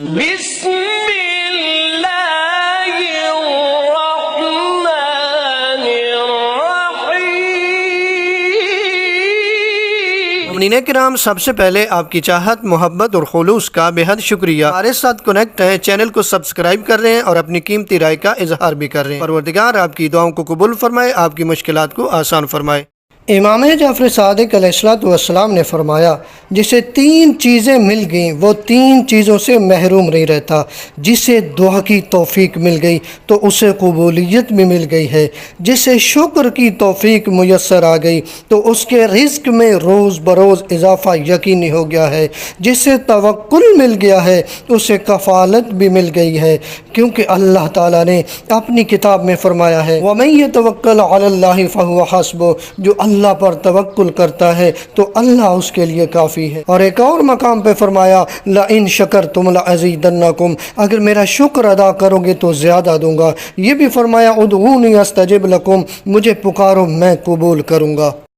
بسم اللہ الرحمن الرحیم۔ مومنین کرام، سب سے پہلے آپ کی چاہت، محبت اور خلوص کا بے حد شکریہ۔ ہمارے ساتھ کنیکٹ ہیں، چینل کو سبسکرائب کر رہے ہیں اور اپنی قیمتی رائے کا اظہار بھی کر رہے ہیں۔ پروردگار آپ کی دعاؤں کو قبول فرمائے، آپ کی مشکلات کو آسان فرمائے۔ امام جعفر صادق علیہ السلام نے فرمایا، جسے تین چیزیں مل گئیں وہ تین چیزوں سے محروم نہیں رہتا۔ جسے دعا کی توفیق مل گئی تو اسے قبولیت بھی مل گئی ہے، جسے شکر کی توفیق میسر آ گئی تو اس کے رزق میں روز بروز اضافہ یقینی ہو گیا ہے، جسے توکل مل گیا ہے اسے کفالت بھی مل گئی ہے، کیونکہ اللہ تعالیٰ نے اپنی کتاب میں فرمایا ہے وَمَن يَتَوَكَّلْ عَلَى اللَّهِ فَهُوَ حَسْبُهُ، جو اللہ پر توکل کرتا ہے تو اللہ اس کے لیے کافی ہے۔ اور ایک اور مقام پہ فرمایا لَإِن شَكَرْتُمْ لَأَزِيدَنَّكُمْ، اگر میرا شکر ادا کرو گے تو زیادہ دوں گا۔ یہ بھی فرمایا ادعونی استجب لکم، مجھے پکارو میں قبول کروں گا۔